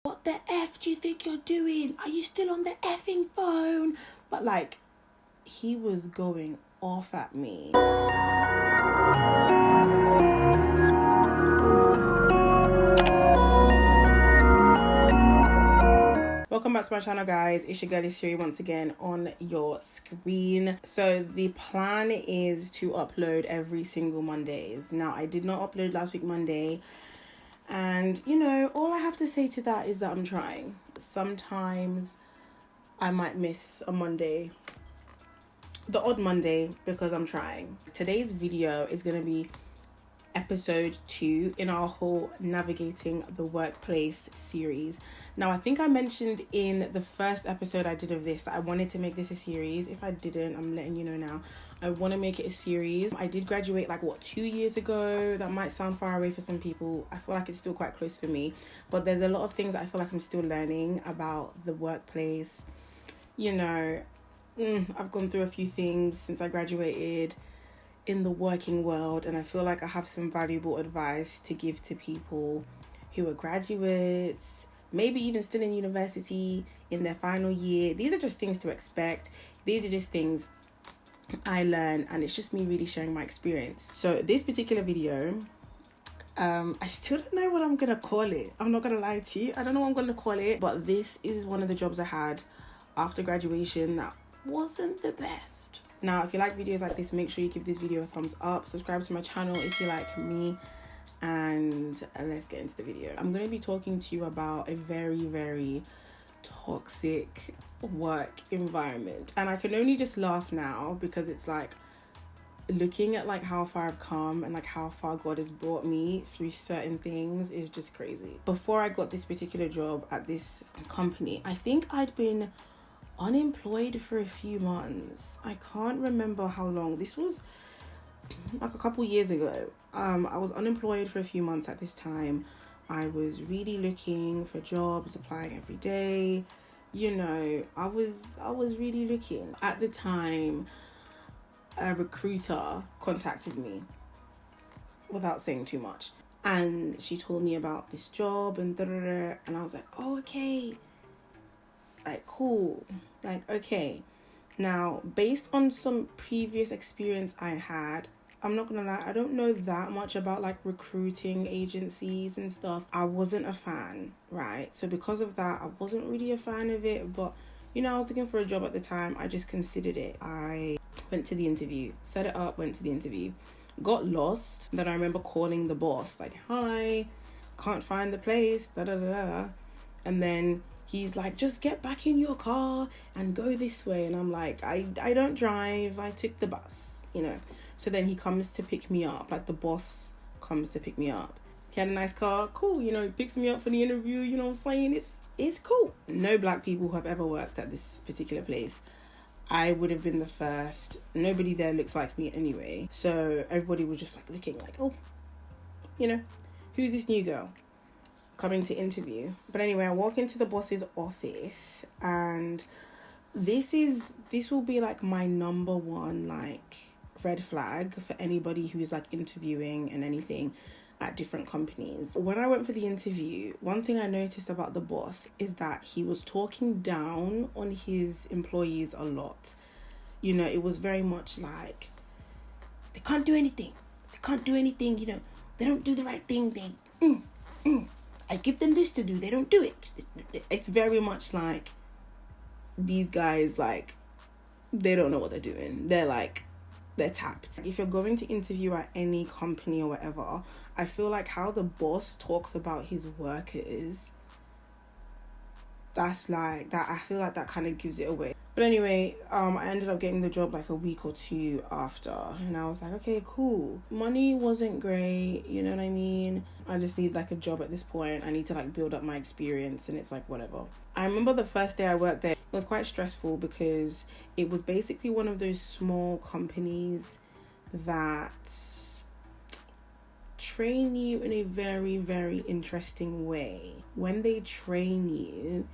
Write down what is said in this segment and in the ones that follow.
what the F do you think you're doing? Are you still on the effing phone? But like, he was going off at me. Welcome back to my channel, guys. It's your girl Siri once again on your screen. So the plan is to upload every single Mondays. Now, I did not upload last week Monday, and you know, all I have to say to that is that I'm trying. Sometimes I might miss a Monday, the odd Monday, because I'm trying. Today's video is going to be episode 2 in our whole navigating the workplace series. Now, I think I mentioned in the first episode I did of this that I wanted to make this a series. If I didn't, I'm letting you know now. I want to make it a series. I did graduate 2 years ago. That might sound far away for some people. I feel like it's still quite close for me, but there's a lot of things I feel like I'm still learning about the workplace. You know, I've gone through a few things since I graduated in the working world, and I feel like I have some valuable advice to give to people who are graduates, maybe even still in university in their final year. These are just things to expect. These are just things I learned, and it's just me really sharing my experience. So this particular video, I still don't know what I'm gonna call it. I'm not gonna lie to you, I don't know what I'm gonna call it, but this is one of the jobs I had after graduation that wasn't the best. Now, if you like videos like this, make sure you give this video a thumbs up, subscribe to my channel if you like me, and let's get into the video. I'm going to be talking to you about a very, very toxic work environment, and I can only just laugh now because it's like looking at how far I've come and how far God has brought me through certain things is just crazy. Before I got this particular job at this company, I think I'd been unemployed for a few months. I can't remember how long. This was a couple years ago. I was unemployed for a few months at this time. I was really looking for jobs, applying every day. You know, I was really looking. At the time, a recruiter contacted me without saying too much, and she told me about this job and and I was like, oh, okay, cool, okay. Now, based on some previous experience I had, I'm not gonna lie, I don't know that much about recruiting agencies and stuff. I wasn't a fan, right? So because of that, I wasn't really a fan of it, but you know, I was looking for a job at the time. I just considered it. I went to the interview, set it up, went to the interview, got lost. Then I remember calling the boss, hi, can't find the place, and then he's like, just get back in your car and go this way. And I'm like, I don't drive. I took the bus, you know. So then he comes to pick me up. The boss comes to pick me up. He had a nice car. Cool. You know, he picks me up for the interview. You know what I'm saying? It's cool. No black people who have ever worked at this particular place. I would have been the first. Nobody there looks like me anyway. So everybody was just looking oh, you know, who's this new girl coming to interview? But anyway, I walk into the boss's office, and this will be my number one red flag for anybody who's interviewing and anything at different companies. When I went for the interview, one thing I noticed about the boss is that he was talking down on his employees a lot. You know, it was very much they can't do anything. They can't do anything, you know. They don't do the right thing. I give them this to do, they don't do it. It's very much these guys, they don't know what they're doing. They're tapped. If you're going to interview at any company or whatever, I feel how the boss talks about his workers, that's that. I feel that kind of gives it away. But anyway, I ended up getting the job a week or two after, and I was okay, cool. Money wasn't great, you know what I mean? I just need a job at this point. I need to build up my experience, and it's whatever. I remember the first day I worked there, it was quite stressful because it was basically one of those small companies that train you in a very, very interesting way. When they train you,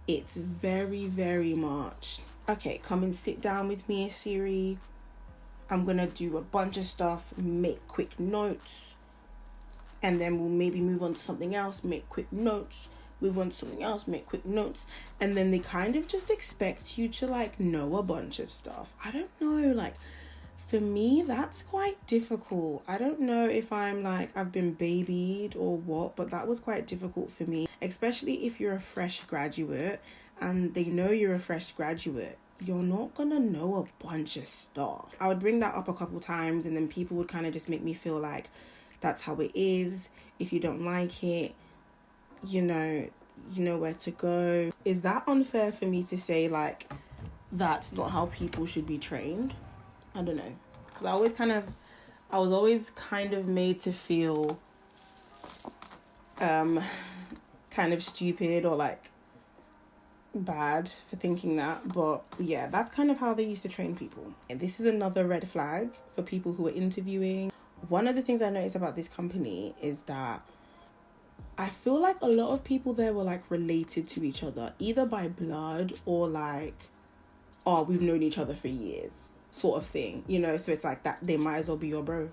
it's very, very much, okay, come and sit down with me, Siri. I'm gonna do a bunch of stuff, make quick notes, and then we'll maybe move on to something else, make quick notes, move on to something else, make quick notes. And then they kind of just expect you to like know a bunch of stuff. I don't know, like for me, that's quite difficult. I don't know if I'm like, I've been babied or what, but that was quite difficult for me, especially if you're a fresh graduate and they know you're a fresh graduate. You're not gonna know a bunch of stuff. I would bring that up a couple times and then people would kind of just make me feel like that's how it is. If you don't like it, you know where to go. Is that unfair for me to say like that's not how people should be trained? I don't know, because I was always kind of made to feel kind of stupid or like bad for thinking that. But yeah, that's kind of how they used to train people. And this is another red flag for people who are interviewing. One of the things I noticed about this company is that I feel like a lot of people there were like related to each other, either by blood or like, oh, we've known each other for years sort of thing, you know. So it's like that they might as well be your bro.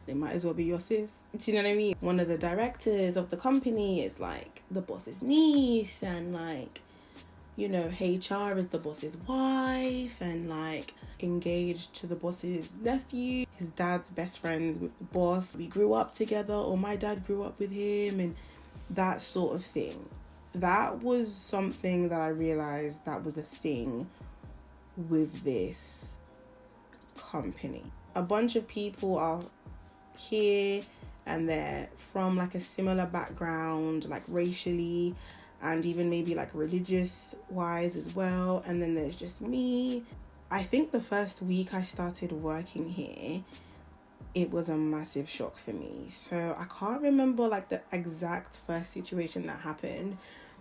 They might as well be your sis. Do you know what I mean? One of the directors of the company is like the boss's niece, and like, you know, HR is the boss's wife, and like engaged to the boss's nephew. His dad's best friends with the boss. We grew up together, or my dad grew up with him, and that sort of thing. That was something that I realized that was a thing with this company. A bunch of people are here and they're from like a similar background, like racially and even maybe like religious wise as well. And then there's just me. I think the first week I started working here, it was a massive shock for me. So I can't remember like the exact first situation that happened,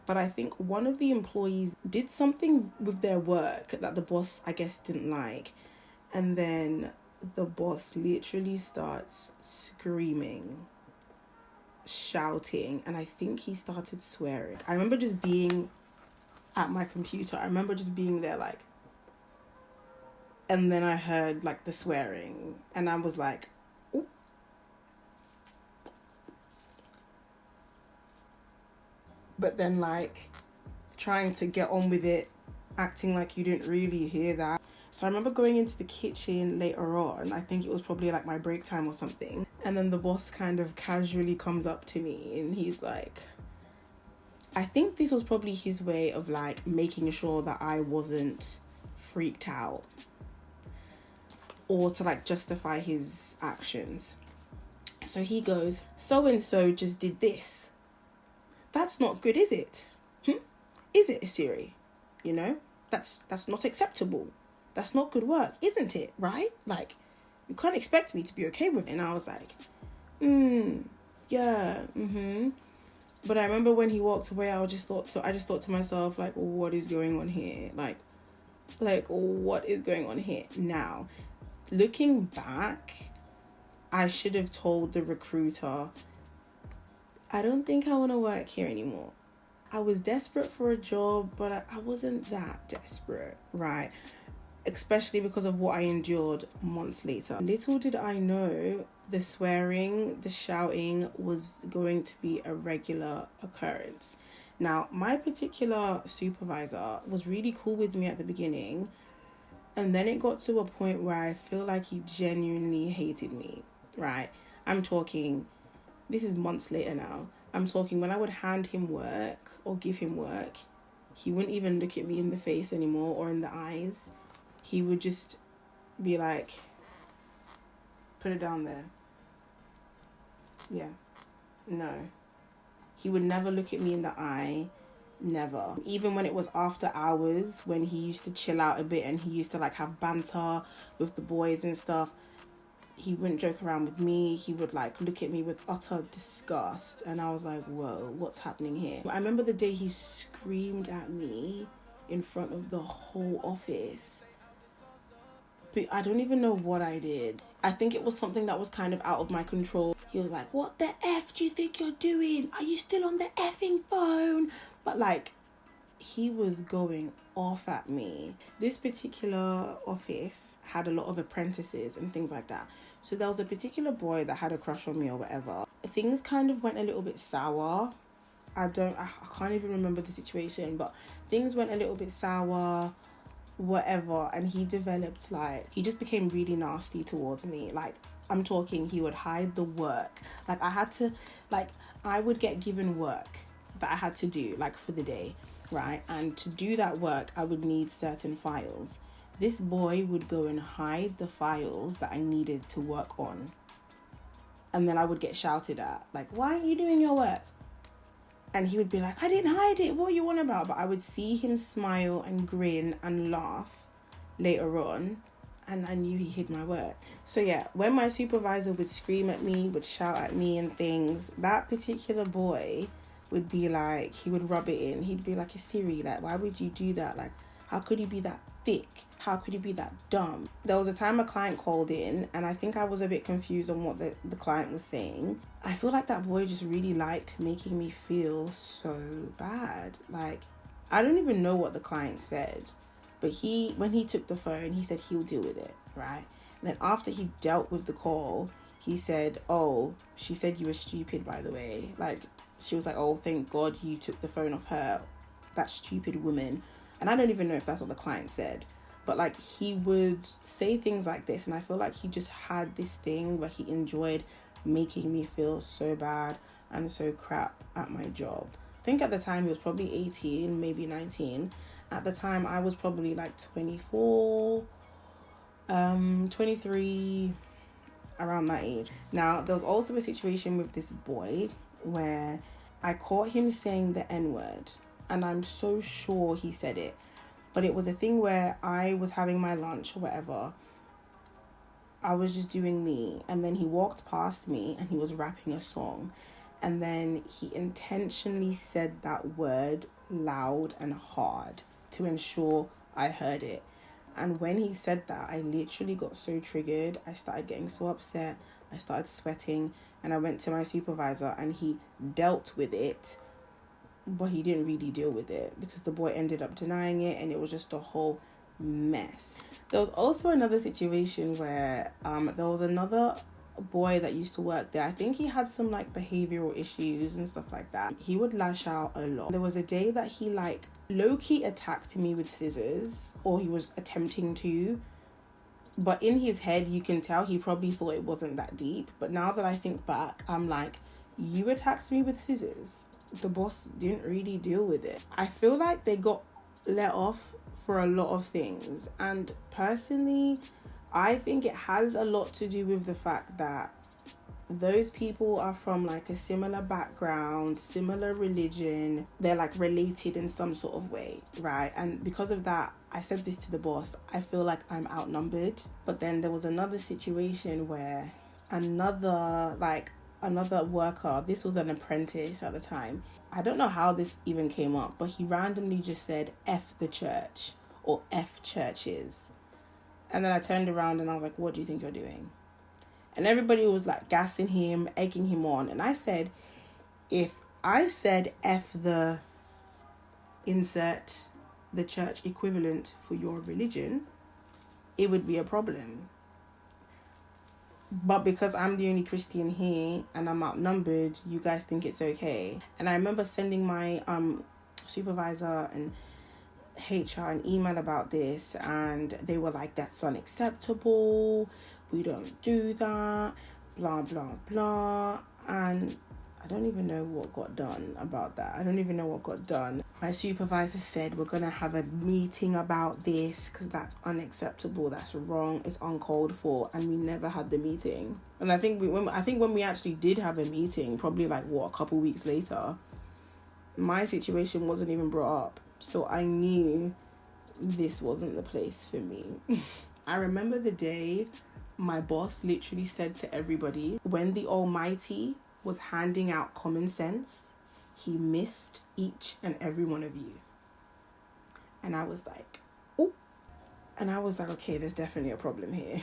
but I think one of the employees did something with their work that the boss, I guess, didn't like. And then the boss literally starts screaming, shouting, and I think he started swearing. I remember just being at my computer. I remember just being there like, and then I heard like the swearing and I was like, ooh. But then like trying to get on with it, acting like you didn't really hear that. So I remember going into the kitchen later on, I think it was probably like my break time or something, and then the boss kind of casually comes up to me and he's like, I think this was probably his way of like making sure that I wasn't freaked out or to like justify his actions. So he goes, so and so just did this. That's not good, is it? Is it, Siri? You know, that's not acceptable. That's not good work, isn't it? Right? Like, you can't expect me to be okay with it. And I was like, yeah, But I remember when he walked away, I just thought to myself, like, what is going on here? Like, what is going on here? Now, looking back, I should have told the recruiter, I don't think I want to work here anymore. I was desperate for a job, but I wasn't that desperate, right? Especially because of what I endured months later. Little did I know the swearing, the shouting was going to be a regular occurrence. Now, my particular supervisor was really cool with me at the beginning, and then it got to a point where I feel like he genuinely hated me, right? I'm talking, this is months later now, I'm talking when I would hand him work or give him work, he wouldn't even look at me in the face anymore or in the eyes. He would just be like, put it down there. Yeah. No. He would never look at me in the eye. Never. Even when it was after hours, when he used to chill out a bit and he used to like have banter with the boys and stuff, he wouldn't joke around with me. He would like look at me with utter disgust. And I was like, whoa, what's happening here? I remember the day he screamed at me in front of the whole office. But I don't even know what I did. I think it was something that was kind of out of my control. He was like, what the F do you think you're doing? Are you still on the effing phone? But like, he was going off at me. This particular office had a lot of apprentices and things like that. So there was a particular boy that had a crush on me or whatever. Things kind of went a little bit sour I can't even remember the situation, but things went a little bit sour, whatever, and he developed, like, he just became really nasty towards me. Like, I'm talking, he would hide the work. Like, I would get given work that I had to do, like, for the day, right? And to do that work, I would need certain files. This boy would go and hide the files that I needed to work on. And then I would get shouted at, like, why aren't you doing your work? And he would be like, I didn't hide it, what are you on about? But I would see him smile and grin and laugh later on, and I knew he hid my work. So yeah, when my supervisor would scream at me, would shout at me and things, that particular boy would be like, he would rub it in. He'd be like, Siri, like, why would you do that? Like, how could you be that thick? How could you be that dumb? There was a time a client called in, and I think I was a bit confused on what the client was saying. I feel like that boy just really liked making me feel so bad. Like, I don't even know what the client said, but when he took the phone, he said he'll deal with it, right? And then after he dealt with the call, he said, oh, she said you were stupid, by the way. Like, she was like, oh, thank God you took the phone off her, that stupid woman. And I don't even know if that's what the client said, but like, he would say things like this, and I feel like he just had this thing where he enjoyed making me feel so bad and so crap at my job. I think at the time he was probably 18, maybe 19. At the time I was probably like 24, 23, around that age. Now, there was also a situation with this boy where I caught him saying the N-word, and I'm so sure he said it, but it was a thing where I was having my lunch or whatever. I was just doing me, and then he walked past me and he was rapping a song, and then he intentionally said that word loud and hard to ensure I heard it. And when he said that, I literally got so triggered. I started getting so upset. I started sweating, and I went to my supervisor, and he dealt with it, but he didn't really deal with it because the boy ended up denying it, and it was just a whole mess. There was also another situation where there was another boy that used to work there. I think he had some like behavioral issues and stuff like that. He would lash out a lot. There was a day that he like low-key attacked me with scissors, or he was attempting to, but in his head you can tell he probably thought it wasn't that deep. But now that I think back, I'm like, you attacked me with scissors. The boss didn't really deal with it. I feel like they got let off for a lot of things, and personally I think it has a lot to do with the fact that those people are from like a similar background, similar religion, they're like related in some sort of way, right? And because of that, I said this to the boss, I feel like I'm outnumbered. But then there was another situation where another worker, this was an apprentice at the time, I don't know how this even came up, but he randomly just said F the church or F churches. And then I turned around and I was like, what do you think you're doing? And everybody was like gassing him, egging him on. And I said, if I said F the insert the church equivalent for your religion, it would be a problem. But because I'm the only Christian here and I'm outnumbered, you guys think it's okay. And I remember sending my supervisor and HR an email about this, and they were like, that's unacceptable, we don't do that, blah blah blah. And I don't even know what got done about that. I don't even know what got done. My supervisor said, we're gonna have a meeting about this because that's unacceptable, that's wrong, it's uncalled for. And we never had the meeting. And I think when we actually did have a meeting, probably like a couple weeks later, my situation wasn't even brought up. So I knew this wasn't the place for me. I remember the day my boss literally said to everybody, when the Almighty was handing out common sense, he missed each and every one of you. And I was like, oh. And I was like, okay, there's definitely a problem here.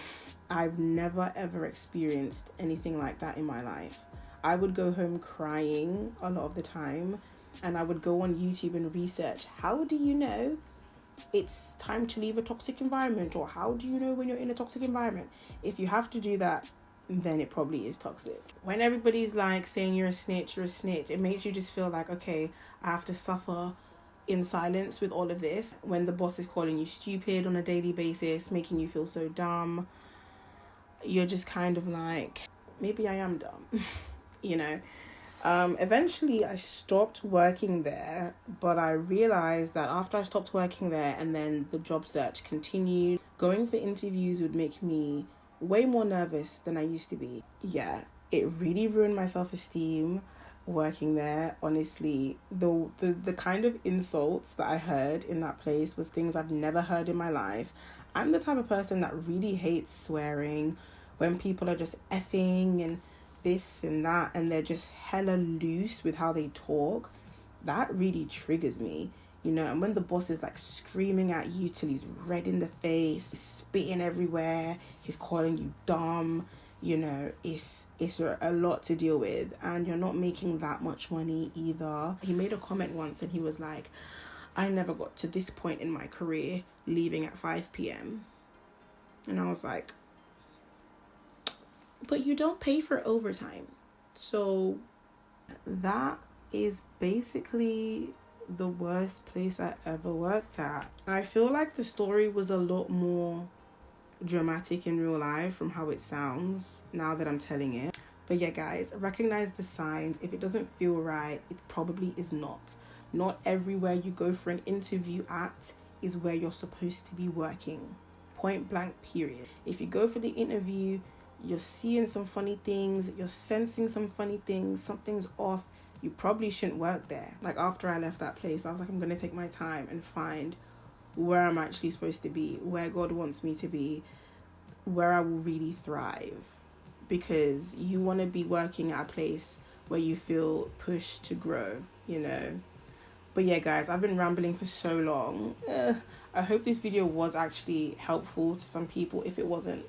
I've never ever experienced anything like that in my life. I would go home crying a lot of the time, and I would go on YouTube and research, how do you know it's time to leave a toxic environment, or how do you know when you're in a toxic environment? If you have to do that, then it probably is toxic. When everybody's like saying you're a snitch, it makes you just feel like, okay, I have to suffer in silence with all of this. When the boss is calling you stupid on a daily basis, making you feel so dumb, you're just kind of like, maybe I am dumb, you know. Eventually I stopped working there, but I realized that after I stopped working there and then the job search continued, going for interviews would make me way more nervous than I used to be. Yeah, it really ruined my self-esteem working there. Honestly, the kind of insults that I heard in that place was things I've never heard in my life. I'm the type of person that really hates swearing. When people are just effing and this and that and they're just hella loose with how they talk, that really triggers me, you know. And when the boss is like screaming at you till he's red in the face, spitting everywhere, he's calling you dumb, you know, it's a lot to deal with, and you're not making that much money either. He made a comment once and he was like, I never got to this point in my career leaving at 5 p.m. And I was like, but you don't pay for overtime. So that is basically the worst place I ever worked at. I feel like the story was a lot more dramatic in real life from how it sounds now that I'm telling it. But yeah, guys, recognize the signs. If it doesn't feel right, it probably is not. Not everywhere you go for an interview at is where you're supposed to be working. Point blank, period. If you go for the interview, you're seeing some funny things, you're sensing some funny things, something's off, you probably shouldn't work there. Like, after I left that place, I was like, I'm gonna take my time and find where I'm actually supposed to be, where God wants me to be, where I will really thrive. Because you want to be working at a place where you feel pushed to grow, you know. But yeah, guys, I've been rambling for so long. I hope this video was actually helpful to some people. If it wasn't,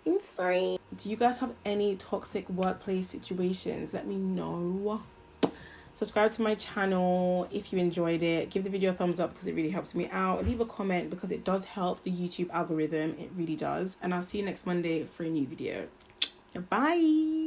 I'm sorry. Do you guys have any toxic workplace situations? Let me know. Subscribe to my channel if you enjoyed it. Give the video a thumbs up because it really helps me out. Leave a comment because it does help the YouTube algorithm. It really does. And I'll see you next Monday for a new video. Bye.